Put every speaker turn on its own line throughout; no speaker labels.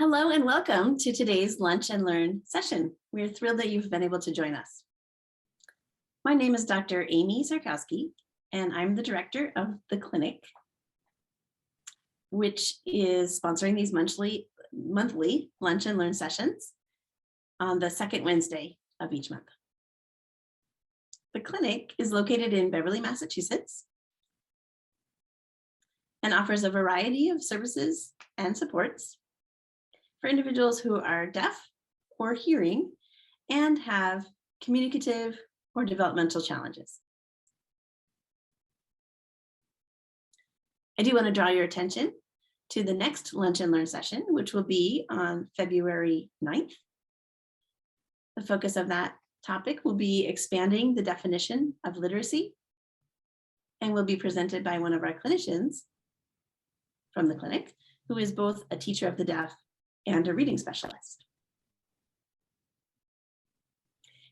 Hello and welcome to today's Lunch and Learn session. We're thrilled that you've been able to join us. My name is Dr. Amy Zarkowski, and I'm the director of the clinic, which is sponsoring these monthly Lunch and Learn sessions on the second Wednesday of each month. The clinic is located in Beverly, Massachusetts, and offers a variety of services and supports for individuals who are deaf or hearing and have communicative or developmental challenges. I do want to draw your attention to the next Lunch and Learn session, which will be on February 9th. The focus of that topic will be expanding the definition of literacy and will be presented by one of our clinicians from the clinic, who is both a teacher of the deaf and a reading specialist.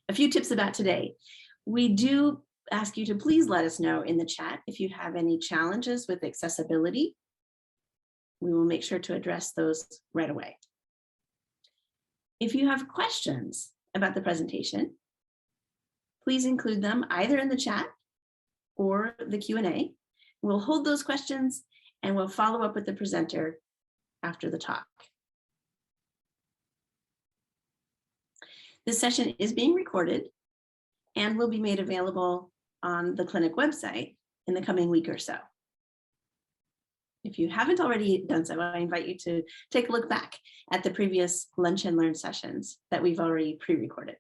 A few tips about today. We do ask you to please let us know in the chat if you have any challenges with accessibility. We will make sure to address those right away. If you have questions about the presentation, please include them either in the chat or the Q&A. We'll hold those questions and we'll follow up with the presenter after the talk. This session is being recorded and will be made available on the clinic website in the coming week or so. If you haven't already done so, I invite you to take a look back at the previous Lunch and Learn sessions that we've already pre-recorded.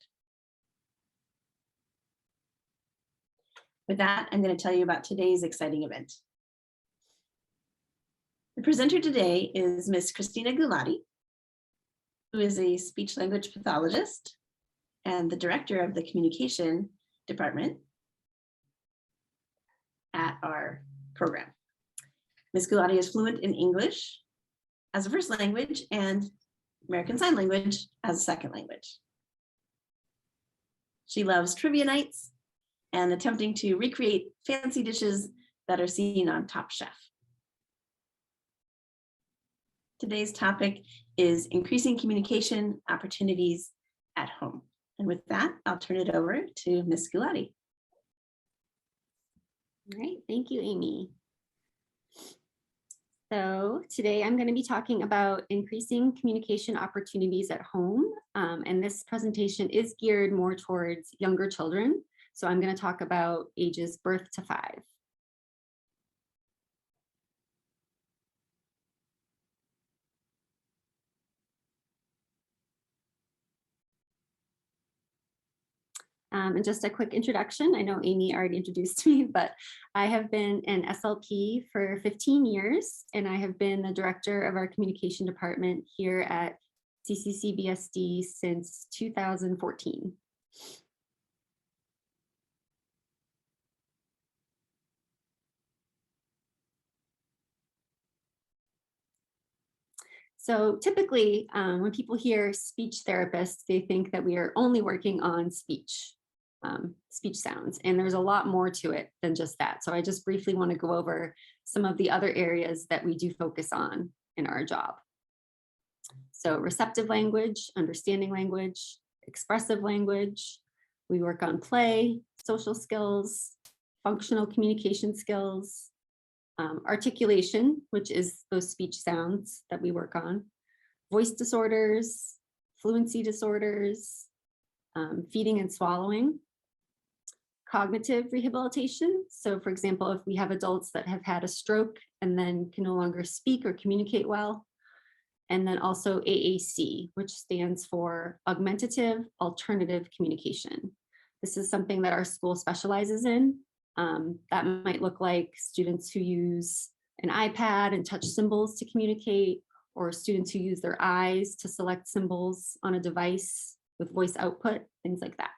With that, I'm going to tell you about today's exciting event. The presenter today is Ms. Christina Gulati, who is a speech-language pathologist and the director of the communication department at our program. Ms. Gulati is fluent in English as a first language and American Sign Language as a second language. She loves trivia nights and attempting to recreate fancy dishes that are seen on Top Chef. Today's topic is increasing communication opportunities at home. And with that, I'll turn it over to Ms. Gulati.
All right, thank you, Amy. So today I'm going to be talking about increasing communication opportunities at home. And this presentation is geared more towards younger children. So I'm going to talk about ages birth to 5. And just a quick introduction. I know Amy already introduced me, but I have been an SLP for 15 years, and I have been the director of our communication department here at CCCBSD since 2014. So typically, when people hear speech therapists, they think that we are only working on speech sounds, and there's a lot more to it than just that. So I just briefly want to go over some of the other areas that we do focus on in our job. So receptive language, understanding language, expressive language. We work on play, social skills, functional communication skills, articulation, which is those speech sounds that we work on, voice disorders, fluency disorders, feeding and swallowing, cognitive rehabilitation. So for example, if we have adults that have had a stroke and then can no longer speak or communicate well, and then also AAC, which stands for Augmentative Alternative Communication. This is something that our school specializes in. That might look like students who use an iPad and touch symbols to communicate, or students who use their eyes to select symbols on a device with voice output, things like that.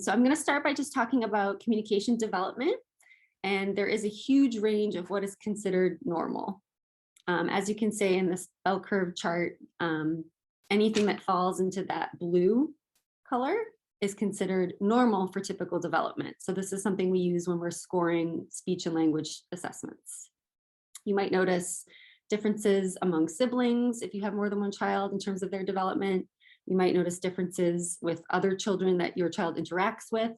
So I'm going to start by just talking about communication development. And there is a huge range of what is considered normal. As you can see in this bell curve chart, anything that falls into that blue color is considered normal for typical development. So this is something we use when we're scoring speech and language assessments. You might notice differences among siblings if you have more than one child in terms of their development. You might notice differences with other children that your child interacts with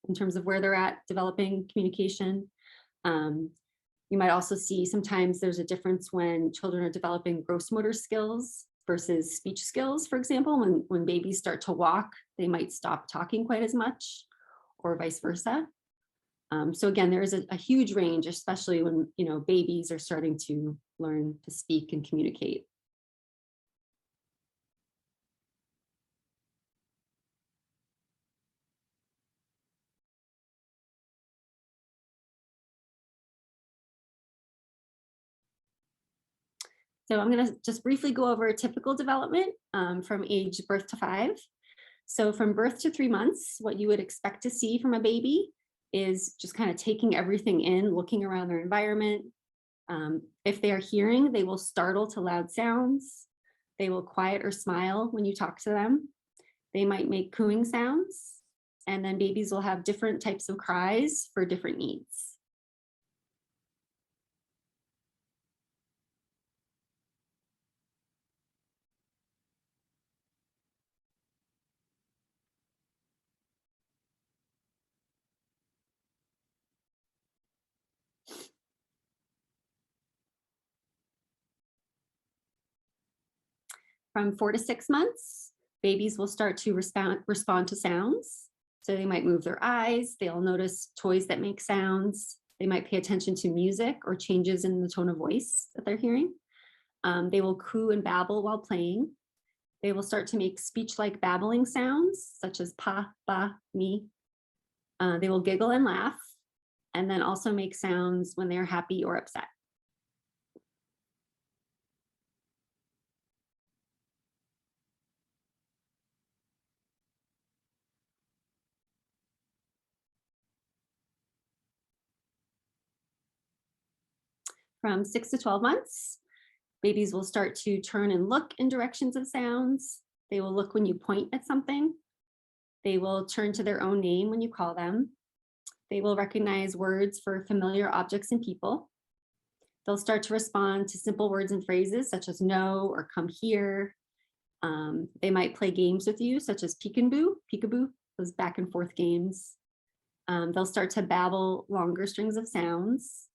in terms of where they're at developing communication. You might also see sometimes there's a difference when children are developing gross motor skills versus speech skills. For example, when babies start to walk, they might stop talking quite as much, or vice versa. So again, there is a huge range, especially when babies are starting to learn to speak and communicate. So I'm going to just briefly go over a typical development from age birth to 5. So from birth to 3 months, what you would expect to see from a baby is just kind of taking everything in, looking around their environment. If they are hearing, they will startle to loud sounds. They will quiet or smile when you talk to them. They might make cooing sounds. And then babies will have different types of cries for different needs. From 4 to 6 months, babies will start to respond to sounds. So they might move their eyes, they'll notice toys that make sounds, they might pay attention to music or changes in the tone of voice that they're hearing. They will coo and babble while playing. They will start to make speech-like babbling sounds, such as pa, ba, me. They will giggle and laugh, and then also make sounds when they're happy or upset. From 6 to 12 months, babies will start to turn and look in directions of sounds. They will look when you point at something. They will turn to their own name when you call them. They will recognize words for familiar objects and people. They'll start to respond to simple words and phrases such as no or come here. They might play games with you such as peekaboo, those back and forth games. They'll start to babble longer strings of sounds.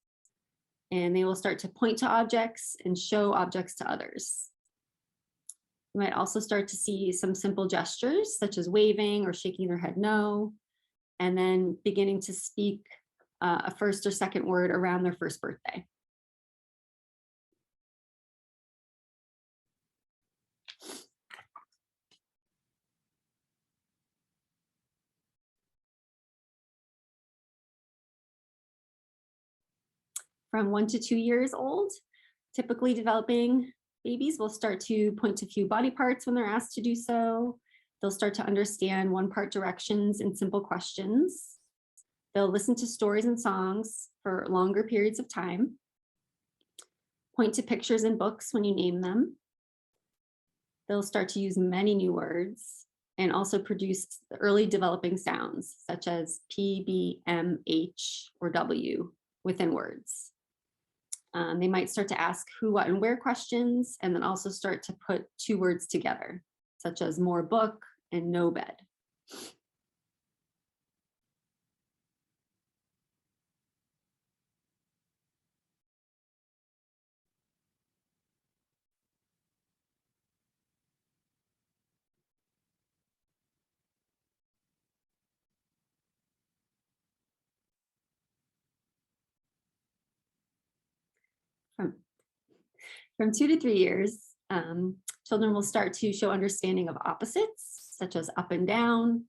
And they will start to point to objects and show objects to others. You might also start to see some simple gestures such as waving or shaking their head no, and then beginning to speak a first or second word around their first birthday. From 1 to 2 years old, typically developing babies will start to point to few body parts when they're asked to do so. They'll start to understand one-part directions in simple questions. They'll listen to stories and songs for longer periods of time. Point to pictures in books when you name them. They'll start to use many new words and also produce early developing sounds such as P, B, M, H, or W within words. They might start to ask who, what, and where questions, and then also start to put 2 words together, such as more book and no bed. From 2 to 3 years, children will start to show understanding of opposites, such as up and down.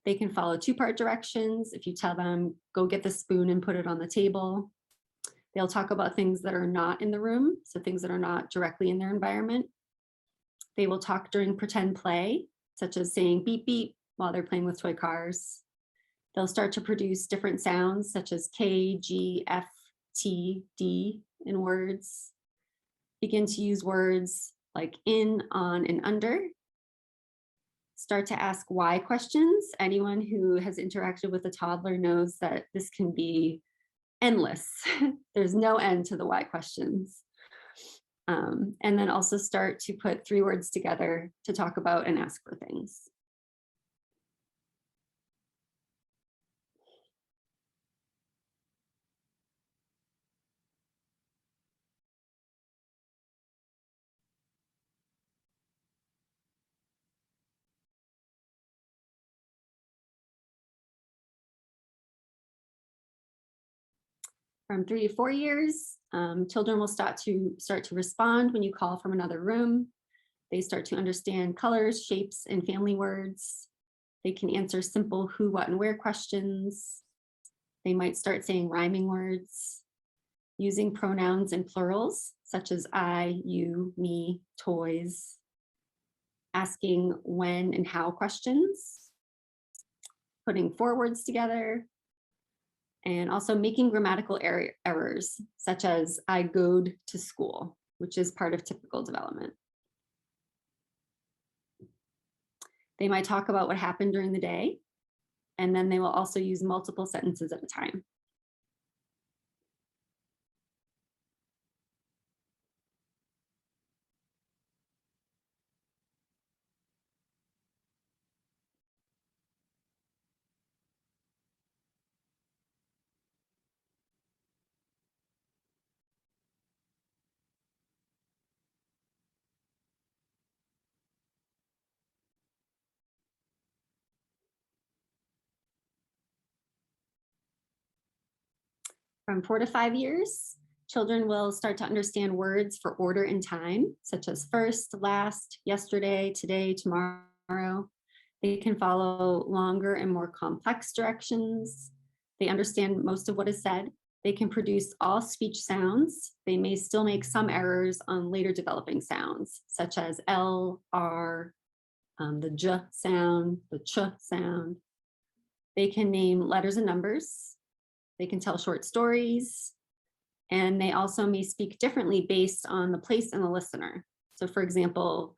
They can follow 2-part directions. If you tell them, go get the spoon and put it on the table. They'll talk about things that are not in the room, so things that are not directly in their environment. They will talk during pretend play, such as saying beep, beep while they're playing with toy cars. They'll start to produce different sounds, such as K, G, F, T, D in words. begin to use words like in, on, and under. Start to ask why questions. Anyone who has interacted with a toddler knows that this can be endless. There's no end to the why questions. And then also start to put 3 words together to talk about and ask for things. From 3 to 4 years, children will start to respond when you call from another room. They start to understand colors, shapes, and family words. They can answer simple who, what, and where questions. They might start saying rhyming words, using pronouns in plurals, such as I, you, me, toys, asking when and how questions, putting 4 words together, and also making grammatical errors, such as I goed to school, which is part of typical development. They might talk about what happened during the day, and then they will also use multiple sentences at a time. From 4 to 5 years, children will start to understand words for order and time, such as first, last, yesterday, today, tomorrow. They can follow longer and more complex directions. They understand most of what is said. They can produce all speech sounds. They may still make some errors on later developing sounds, such as L, R, the J sound, the Ch sound. They can name letters and numbers. They can tell short stories, and they also may speak differently based on the place and the listener. So for example,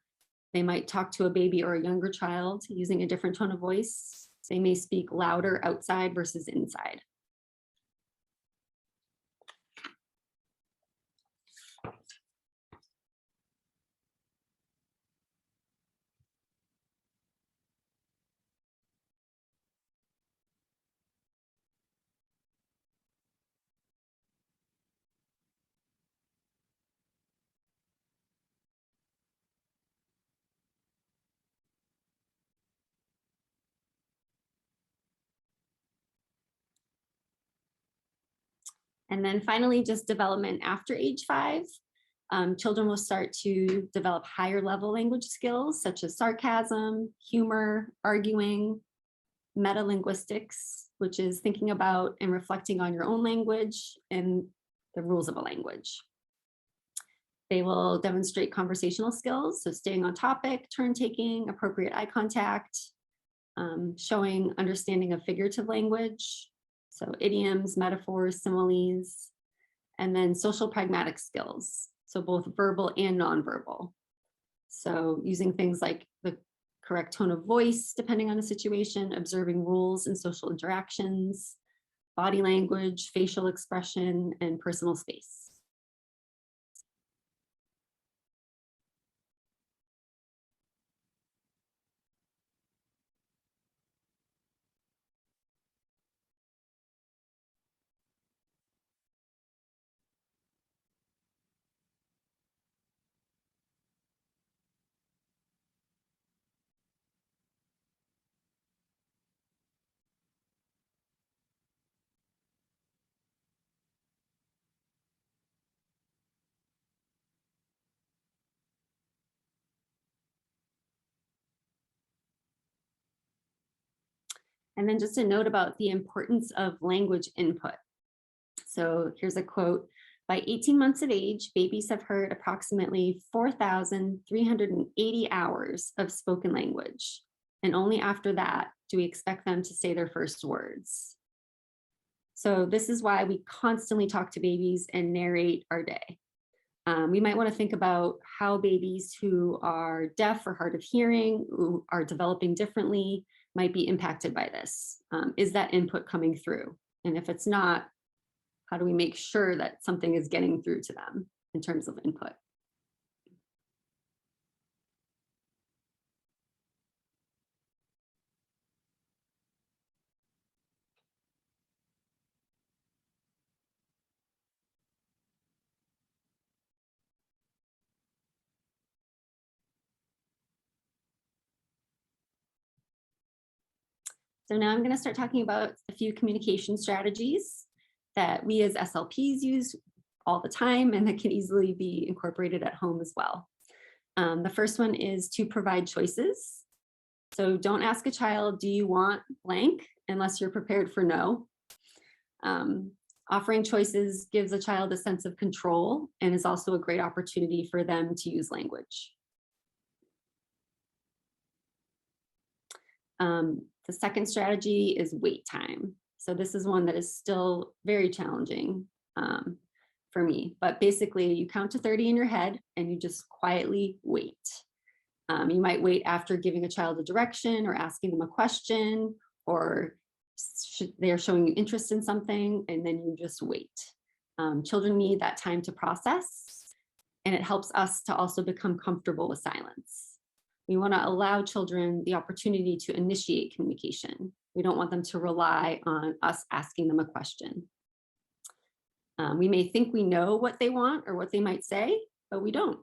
they might talk to a baby or a younger child using a different tone of voice. They may speak louder outside versus inside. And then finally, just development after age 5. Children will start to develop higher level language skills such as sarcasm, humor, arguing, metalinguistics, which is thinking about and reflecting on your own language and the rules of a language. They will demonstrate conversational skills, so staying on topic, turn taking, appropriate eye contact, showing understanding of figurative language, so idioms, metaphors, similes, and then social pragmatic skills, so both verbal and nonverbal. So using things like the correct tone of voice, depending on the situation, observing rules and social interactions, body language, facial expression, and personal space. And then just a note about the importance of language input. So here's a quote. By 18 months of age, babies have heard approximately 4,380 hours of spoken language. And only after that do we expect them to say their first words. So this is why we constantly talk to babies and narrate our day. We might want to think about how babies who are deaf or hard of hearing, who are developing differently, might be impacted by this. Is that input coming through? And if it's not, how do we make sure that something is getting through to them in terms of input? So now I'm going to start talking about a few communication strategies that we as SLPs use all the time and that can easily be incorporated at home as well. The first one is to provide choices. So don't ask a child, do you want blank, unless you're prepared for no. Offering choices gives a child a sense of control and is also a great opportunity for them to use language. The second strategy is wait time. So this is one that is still very challenging for me, but basically you count to 30 in your head and you just quietly wait. You might wait after giving a child a direction or asking them a question, or they are showing you interest in something, and then you just wait. Children need that time to process, and it helps us to also become comfortable with silence. We want to allow children the opportunity to initiate communication. We don't want them to rely on us asking them a question. We may think we know what they want or what they might say, but we don't.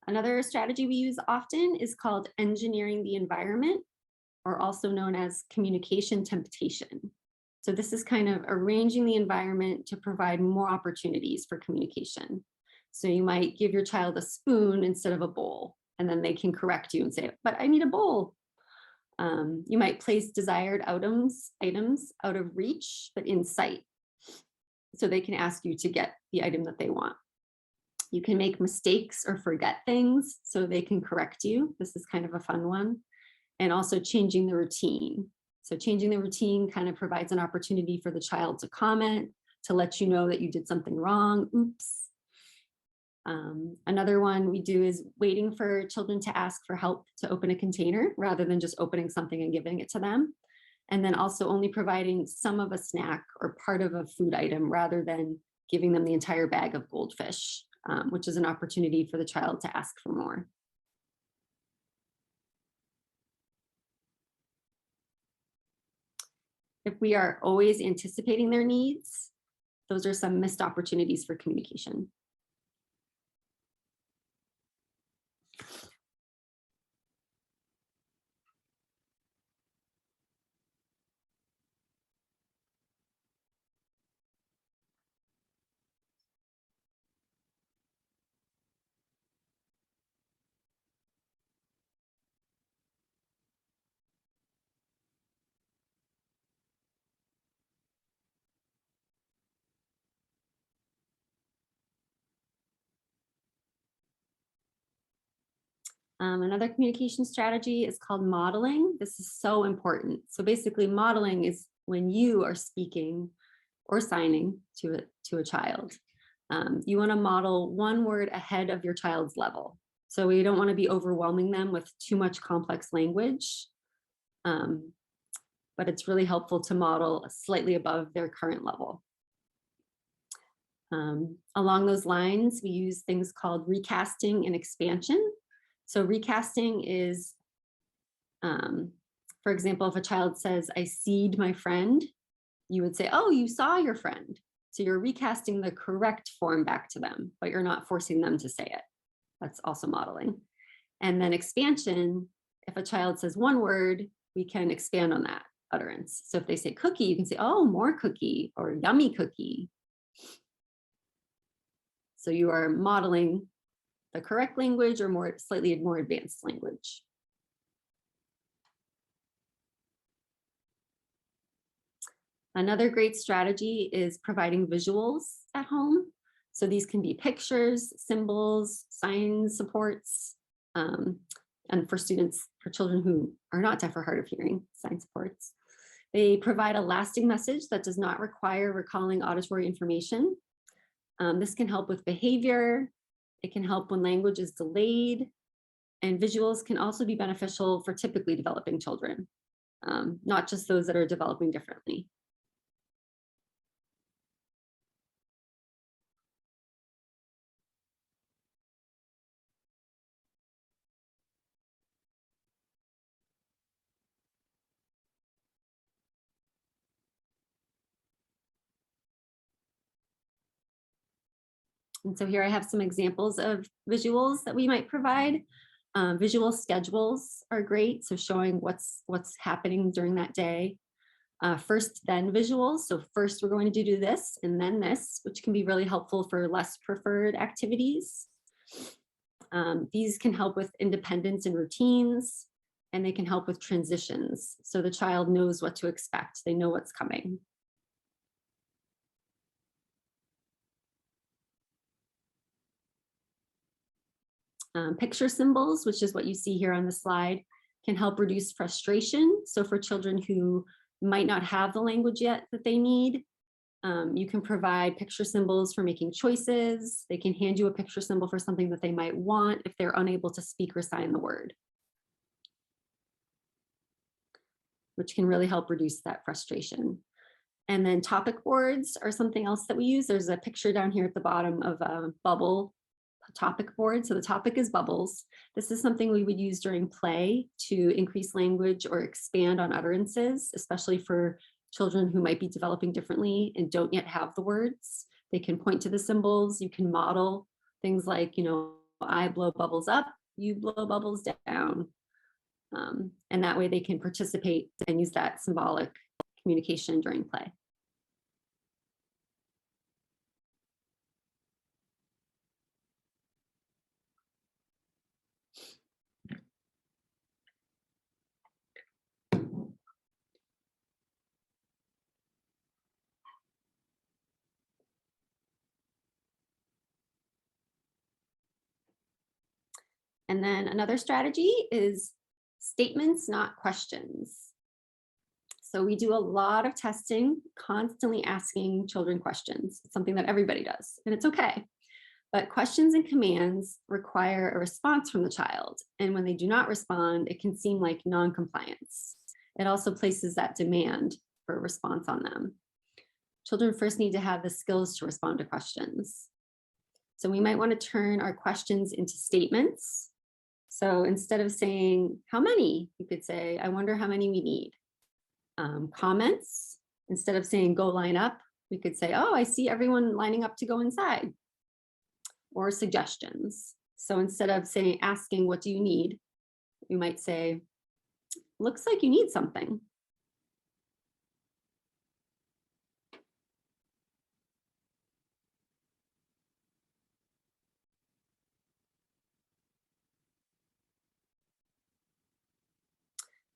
Another strategy we use often is called engineering the environment, or also known as communication temptation. So this is kind of arranging the environment to provide more opportunities for communication. So you might give your child a spoon instead of a bowl, and then they can correct you and say, but I need a bowl. You might place desired items out of reach, but in sight. So they can ask you to get the item that they want. You can make mistakes or forget things so they can correct you. This is kind of a fun one. And also changing the routine. So changing the routine kind of provides an opportunity for the child to comment, to let you know that you did something wrong. Oops. Another one we do is waiting for children to ask for help to open a container rather than just opening something and giving it to them. And then also only providing some of a snack or part of a food item rather than giving them the entire bag of goldfish, which is an opportunity for the child to ask for more. If we are always anticipating their needs, those are some missed opportunities for communication. Another communication strategy is called modeling. This is so important. So basically modeling is when you are speaking or signing to a child. You want to model one word ahead of your child's level. So we don't want to be overwhelming them with too much complex language, but it's really helpful to model slightly above their current level. Along those lines, we use things called recasting and expansion. So recasting is, for example, if a child says, I seed my friend, you would say, oh, you saw your friend. So you're recasting the correct form back to them, but you're not forcing them to say it. That's also modeling. And then expansion, if a child says one word, we can expand on that utterance. So if they say cookie, you can say, oh, more cookie or yummy cookie. So you are modeling the correct language or slightly more advanced language. Another great strategy is providing visuals at home. So these can be pictures, symbols, sign supports, and for students, for children who are not deaf or hard of hearing, sign supports. They provide a lasting message that does not require recalling auditory information. This can help with behavior. It can help when language is delayed. And visuals can also be beneficial for typically developing children, not just those that are developing differently. And so here I have some examples of visuals that we might provide. Visual schedules are great, so showing what's happening during that day. First, then visuals. So first we're going to do this and then this, which can be really helpful for less preferred activities. These can help with independence and routines, and they can help with transitions. So the child knows what to expect. They know what's coming. Picture symbols, which is what you see here on the slide, can help reduce frustration. So for children who might not have the language yet that they need, you can provide picture symbols for making choices. They can hand you a picture symbol for something that they might want if they're unable to speak or sign the word, which can really help reduce that frustration. And then topic boards are something else that we use. There's a picture down here at the bottom of a bubble topic board. So the topic is bubbles. This is something we would use during play to increase language or expand on utterances, especially for children who might be developing differently and don't yet have the words. They can point to the symbols. You can model things like, I blow bubbles up, you blow bubbles down. And that way they can participate and use that symbolic communication during play. And then another strategy is statements, not questions. So we do a lot of testing, constantly asking children questions. It's something that everybody does, and it's okay. But questions and commands require a response from the child. And when they do not respond, it can seem like non-compliance. It also places that demand for a response on them. Children first need to have the skills to respond to questions. So we might want to turn our questions into statements. So instead of saying, how many? You could say, I wonder how many we need. Comments, instead of saying, go line up, we could say, oh, I see everyone lining up to go inside. Or suggestions. So instead of asking, what do you need? We might say, looks like you need something.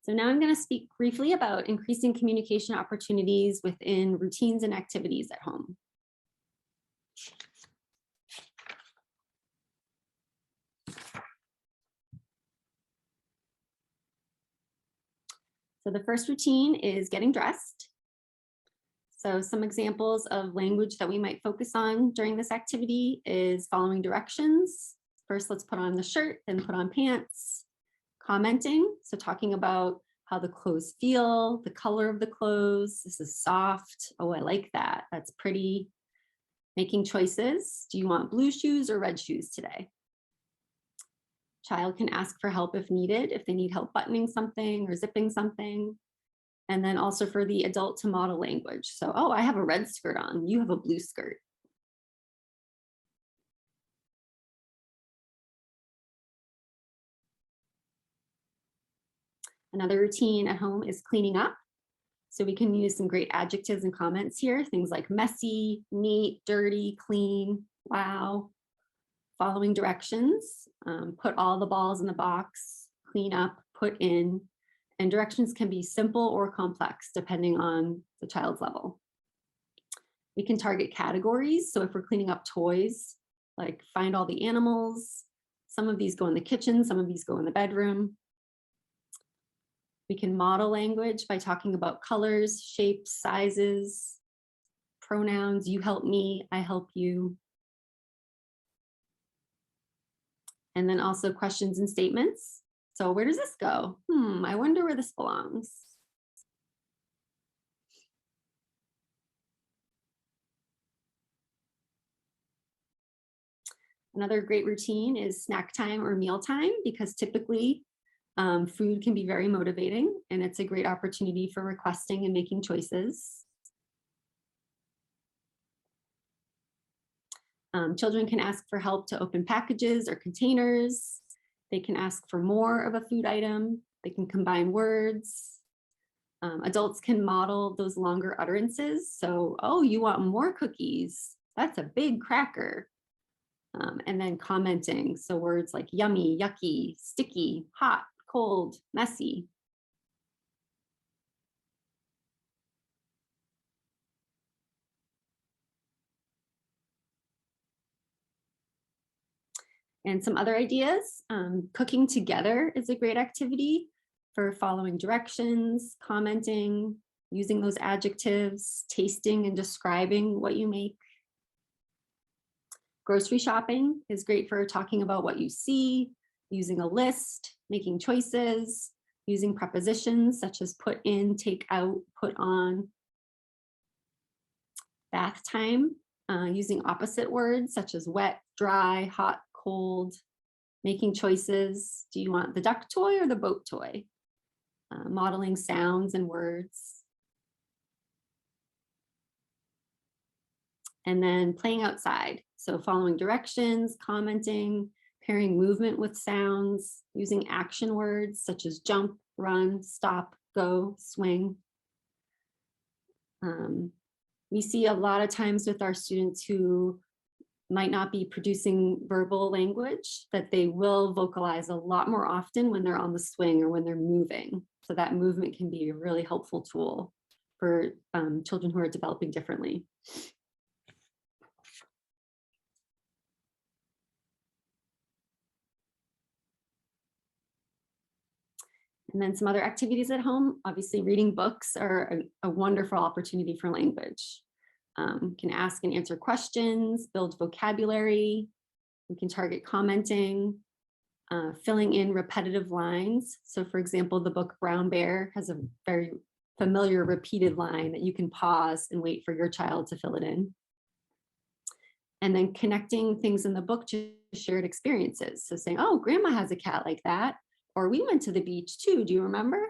So now I'm going to speak briefly about increasing communication opportunities within routines and activities at home. So the first routine is getting dressed. So some examples of language that we might focus on during this activity is following directions. First, let's put on the shirt, then put on pants. Commenting, so talking about how the clothes feel, the color of the clothes. This is soft. Oh, I like that. That's pretty. Making choices. Do you want blue shoes or red shoes today? Child can ask for help if needed, if they need help buttoning something or zipping something. And then also for the adult to model language. So, oh, I have a red skirt on, you have a blue skirt. Another routine at home is cleaning up. So we can use some great adjectives and comments here, things like messy, neat, dirty, clean, wow. Following directions, put all the balls in the box, clean up, put in, And directions can be simple or complex depending on the child's level. We can target categories. So if we're cleaning up toys, like find all the animals, some of these go in the kitchen, some of these go in the bedroom. We can model language by talking about colors, shapes, sizes, pronouns, you help me, I help you. And then also questions and statements. So where does this go? I wonder where this belongs. Another great routine is snack time or meal time, because typically food can be very motivating, and it's a great opportunity for requesting and making choices. Children can ask for help to open packages or containers. They can ask for more of a food item. They can combine words. Adults can model those longer utterances. So, oh, you want more cookies? That's a big cracker. And then commenting. So words like yummy, yucky, sticky, hot, cold, messy. And some other ideas, cooking together is a great activity for following directions, commenting, using those adjectives, tasting and describing what you make. Grocery shopping is great for talking about what you see, using a list, making choices, using prepositions such as put in, take out, put on. Bath time, using opposite words such as wet, dry, hot, cold, making choices. Do you want the duck toy or the boat toy? Modeling sounds and words. And then playing outside. So following directions, commenting, pairing movement with sounds, using action words such as jump, run, stop, go, swing. We see a lot of times with our students who might not be producing verbal language that they will vocalize a lot more often when they're on the swing or when they're moving. So that movement can be a really helpful tool for children who are developing differently. And then some other activities at home, obviously reading books are a wonderful opportunity for language. Can ask and answer questions, build vocabulary. We can target commenting, filling in repetitive lines. So for example, the book Brown Bear has a very familiar repeated line that you can pause and wait for your child to fill it in. And then connecting things in the book to shared experiences. So saying, oh, grandma has a cat like that. Or we went to the beach too, do you remember?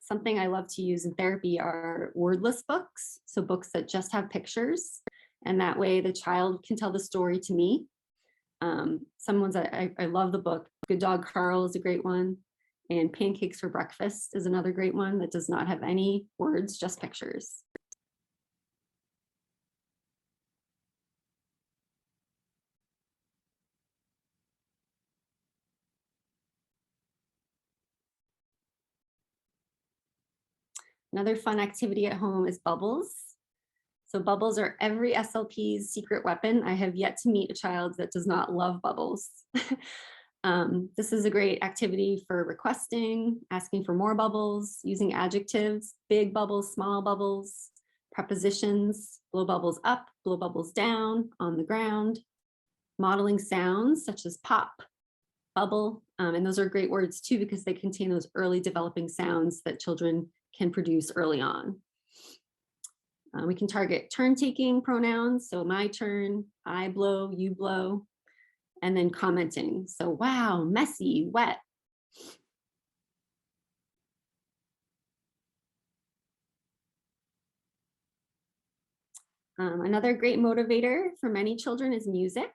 Something I love to use in therapy are wordless books. So books that just have pictures. And that way the child can tell the story to me. Some ones I love the book. Good Dog Carl is a great one. And Pancakes for Breakfast is another great one that does not have any words, just pictures. Another fun activity at home is bubbles. So bubbles are every SLP's secret weapon. I have yet to meet a child that does not love bubbles. This is a great activity for requesting, asking for more bubbles, using adjectives, big bubbles, small bubbles, prepositions, blow bubbles up, blow bubbles down, on the ground, modeling sounds such as pop, bubble, and those are great words too because they contain those early developing sounds that children can produce early on. We can target turn-taking pronouns, so my turn, I blow, you blow, and then commenting. So wow, messy, wet. Another great motivator for many children is music.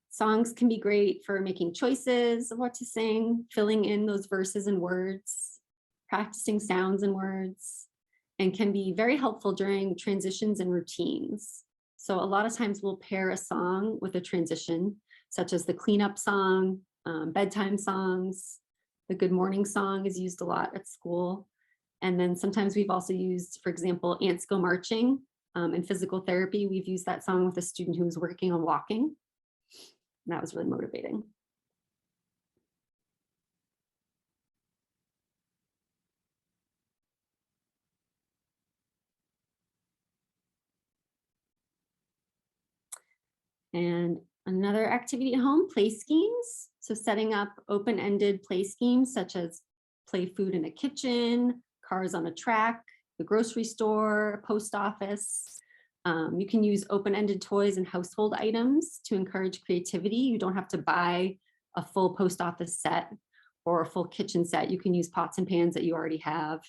Songs can be great for making choices of what to sing, filling in those verses and words, practicing sounds and words, and can be very helpful during transitions and routines. So a lot of times we'll pair a song with a transition. such as the cleanup song, bedtime songs. The good morning song is used a lot at school. And then sometimes we've also used, for example, Ants Go Marching. In physical therapy, we've used that song with a student who was working on walking. And that was really motivating. And another activity at home, play schemes. So setting up open-ended play schemes such as play food in a kitchen, cars on a track, the grocery store, post office. You can use open-ended toys and household items to encourage creativity. You don't have to buy a full post office set or a full kitchen set. You can use pots and pans that you already have.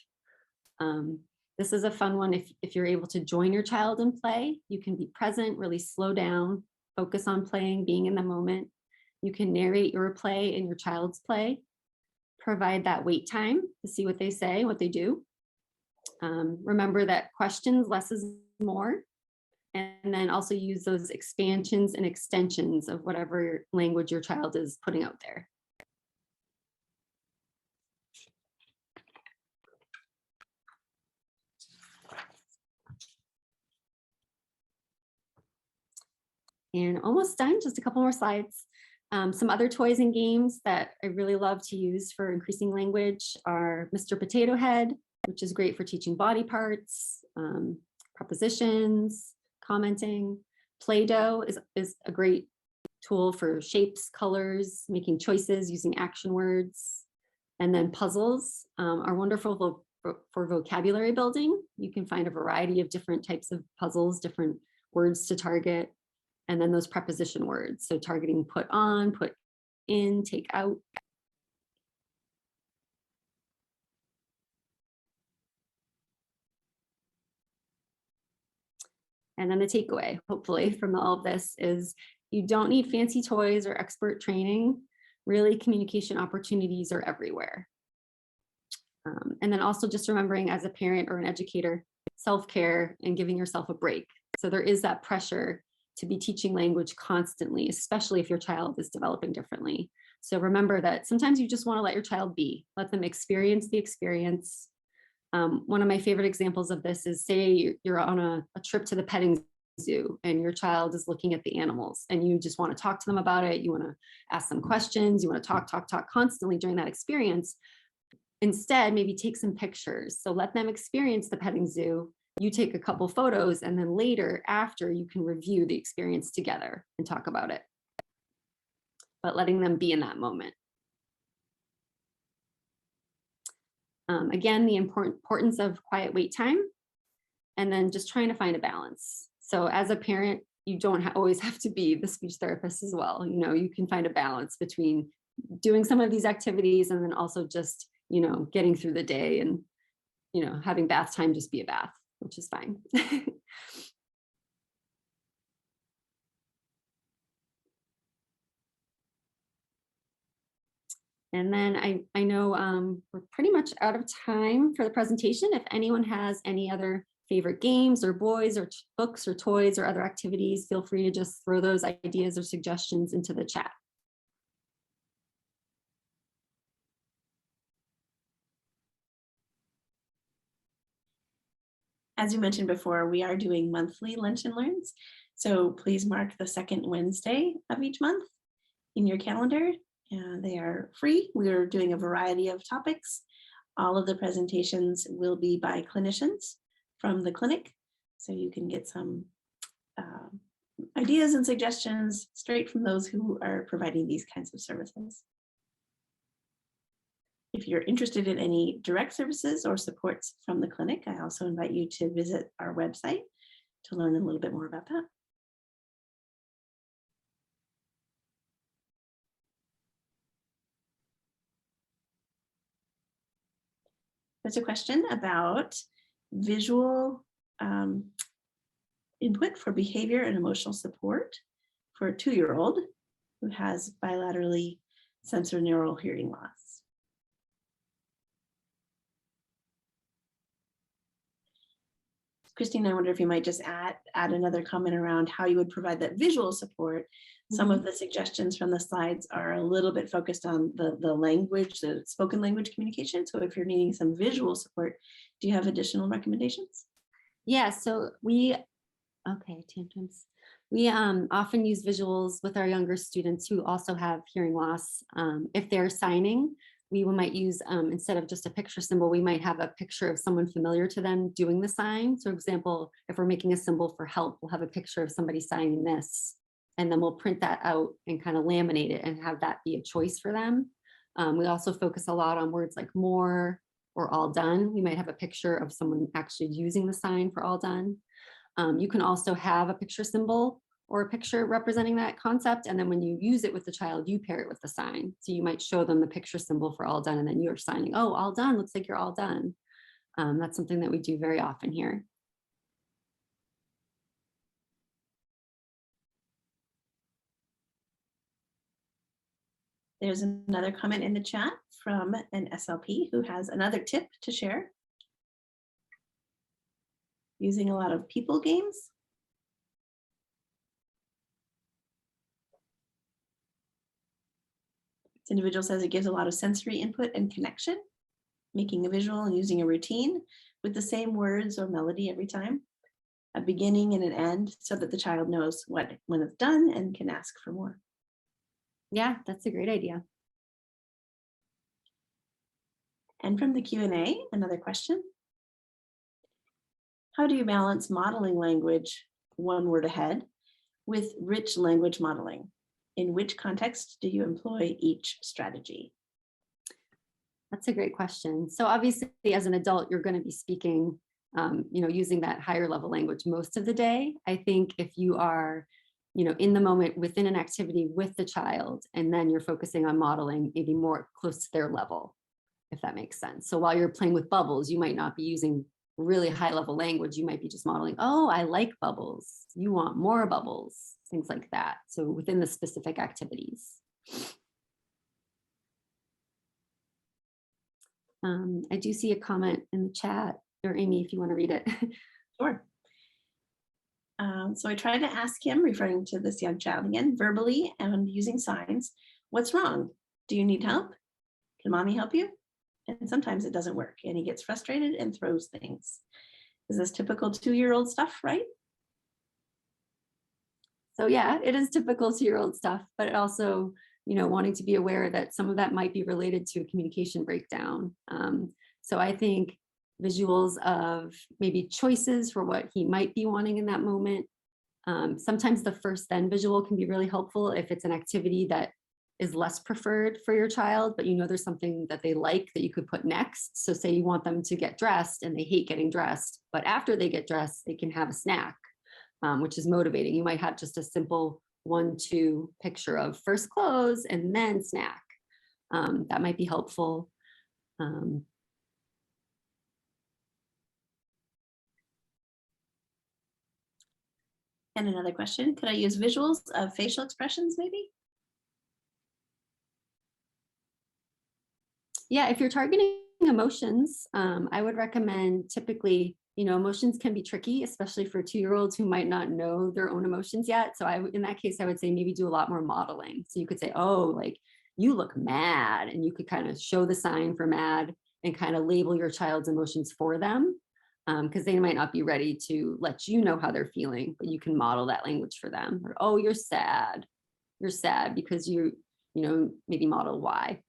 This is a fun one if you're able to join your child and play. You can be present, really slow down, focus on playing, being in the moment. You can narrate your play and your child's play. Provide that wait time to see what they say, what they do. Remember that questions, less is more. And then also use those expansions and extensions of whatever language your child is putting out there. And almost done, just a couple more slides. Some other toys and games that I really love to use for increasing language are Mr. Potato Head, which is great for teaching body parts, prepositions, commenting. Play-Doh is a great tool for shapes, colors, making choices, using action words. And then puzzles are wonderful for vocabulary building. You can find a variety of different types of puzzles, different words to target. And then those preposition words. So targeting put on, put in, take out. And then the takeaway, hopefully, from all of this is you don't need fancy toys or expert training. Really, communication opportunities are everywhere. And then also just remembering as a parent or an educator, self-care and giving yourself a break. So there is that pressure to be teaching language constantly, especially if your child is developing differently. So remember that sometimes you just want to let your child be, let them experience the experience. One of my favorite examples of this is, say you're on a trip to the petting zoo and your child is looking at the animals and you just want to talk to them about it. You want to ask them questions. You want to talk constantly during that experience. Instead, maybe take some pictures. So let them experience the petting zoo. You take a couple photos and then later after you can review the experience together and talk about it. But letting them be in that moment. Again, the importance of quiet wait time, and then just trying to find a balance. So as a parent, you don't always have to be the speech therapist as well. You know, you can find a balance between doing some of these activities and then also just, you know, getting through the day and, you know, having bath time just be a bath, which is fine. And then I know we're pretty much out of time for the presentation. If anyone has any other favorite games or boys or books or toys or other activities, feel free to just throw those ideas or suggestions into the chat.
As you mentioned before, we are doing monthly Lunch and Learns. So please mark the second Wednesday of each month in your calendar. They are free. We are doing a variety of topics. All of the presentations will be by clinicians from the clinic. So you can get some ideas and suggestions straight from those who are providing these kinds of services. If you're interested in any direct services or supports from the clinic, I also invite you to visit our website to learn a little bit more about that. There's a question about visual input for behavior and emotional support for a 2-year-old who has bilaterally sensorineural hearing loss. Christine, I wonder if you might just add another comment around how you would provide that visual support Some of the suggestions from the slides are a little bit focused on the language, the spoken language communication. So if you're needing some visual support, do you have additional recommendations?
Yeah, so okay, tantrums. We often use visuals with our younger students who also have hearing loss. If they're signing, we might use, instead of just a picture symbol, we might have a picture of someone familiar to them doing the sign. So for example, if we're making a symbol for help, we'll have a picture of somebody signing this, and then we'll print that out and kind of laminate it and have that be a choice for them. We also focus a lot on words like more or all done. We might have a picture of someone actually using the sign for all done. You can also have a picture symbol or a picture representing that concept. And then when you use it with the child, you pair it with the sign. So you might show them the picture symbol for all done, and then you're signing, oh, all done, looks like you're all done. That's something that we do very often here.
There's another comment in the chat from an SLP who has another tip to share. Using a lot of people games. This individual says it gives a lot of sensory input and connection, making a visual and using a routine with the same words or melody every time, a beginning and an end, so that the child knows when it's done and can ask for more.
Yeah, that's a great idea.
And from the Q&A, another question. How do you balance modeling language, one word ahead, with rich language modeling? In which context do you employ each strategy?
That's a great question. So obviously, as an adult, you're going to be speaking, using that higher level language most of the day. I think if you are, in the moment within an activity with the child, and then you're focusing on modeling maybe more close to their level, if that makes sense. So while you're playing with bubbles, you might not be using really high level language. You might be just modeling, oh, I like bubbles. You want more bubbles, things like that. So within the specific activities. I do see a comment in the chat, or Amy, if you want to read it.
Sure. So I tried to ask him, referring to this young child again, verbally and using signs, what's wrong? Do you need help? Can mommy help you? And sometimes it doesn't work and he gets frustrated and throws things. Is this typical 2-year-old stuff, right?
So yeah, it is typical 2-year-old stuff, but it also, wanting to be aware that some of that might be related to a communication breakdown. So I think visuals of maybe choices for what he might be wanting in that moment. Sometimes the first then visual can be really helpful if it's an activity that is less preferred for your child, but there's something that they like that you could put next. So say you want them to get dressed and they hate getting dressed, but after they get dressed, they can have a snack, which is motivating. You might have just a simple 1-2 picture of first clothes and then snack. That might be helpful. And
another question, could I use visuals of facial expressions maybe?
Yeah, if you're targeting emotions, I would recommend typically, emotions can be tricky, especially for 2-year-olds who might not know their own emotions yet. So in that case, I would say maybe do a lot more modeling. So you could say, oh, like you look mad, and you could kind of show the sign for mad and kind of label your child's emotions for them, because they might not be ready to let you know how they're feeling, but you can model that language for them. Or, oh, you're sad. You're sad because maybe model why.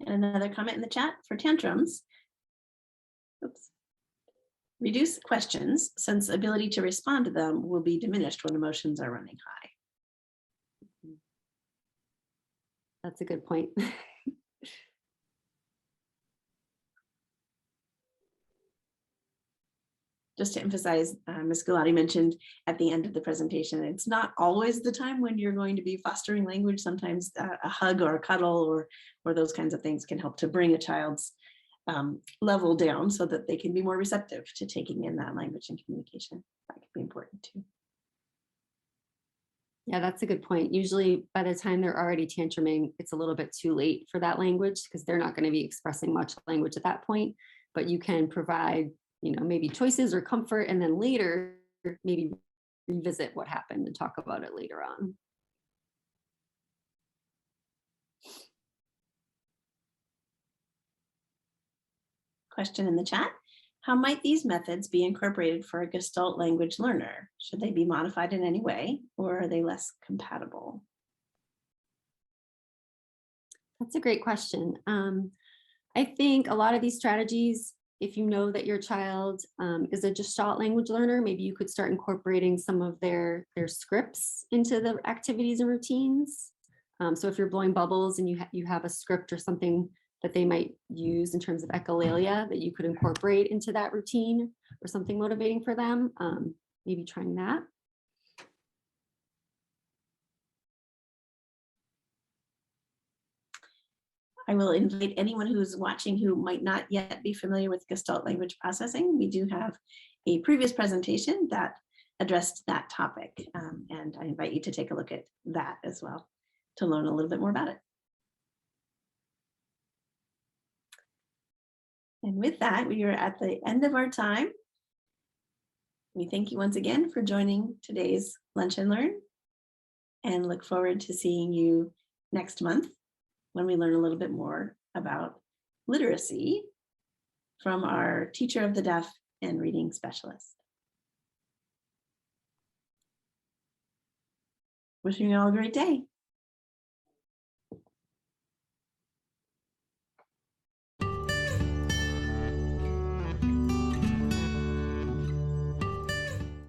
And another comment in the chat for tantrums. Oops. Reduce questions, since ability to respond to them will be diminished when emotions are running high.
That's a good point.
Just to emphasize, Ms. Gulati mentioned at the end of the presentation, it's not always the time when you're going to be fostering language. Sometimes a hug or a cuddle or those kinds of things can help to bring a child's level down so that they can be more receptive to taking in that language and communication. That can be important too.
Yeah, that's a good point. Usually by the time they're already tantruming, it's a little bit too late for that language because they're not going to be expressing much language at that point. But you can provide, maybe choices or comfort, and then later maybe revisit what happened and talk about it later on.
Question in the chat. How might these methods be incorporated for a Gestalt language learner? Should they be modified in any way, or are they less compatible?
That's a great question. I think a lot of these strategies, if you know that your child is a Gestalt language learner, maybe you could start incorporating some of their scripts into the activities and routines. So if you're blowing bubbles and you have a script or something that they might use in terms of echolalia that you could incorporate into that routine or something motivating for them, maybe trying that.
I will invite anyone who's watching who might not yet be familiar with Gestalt language processing. We do have a previous presentation that addressed that topic, and I invite you to take a look at that as well to learn a little bit more about it. And with that, we are at the end of our time. We thank you once again for joining today's Lunch and Learn, and look forward to seeing you next month when we learn a little bit more about literacy from our teacher of the deaf and reading specialist. Wishing you all a great day.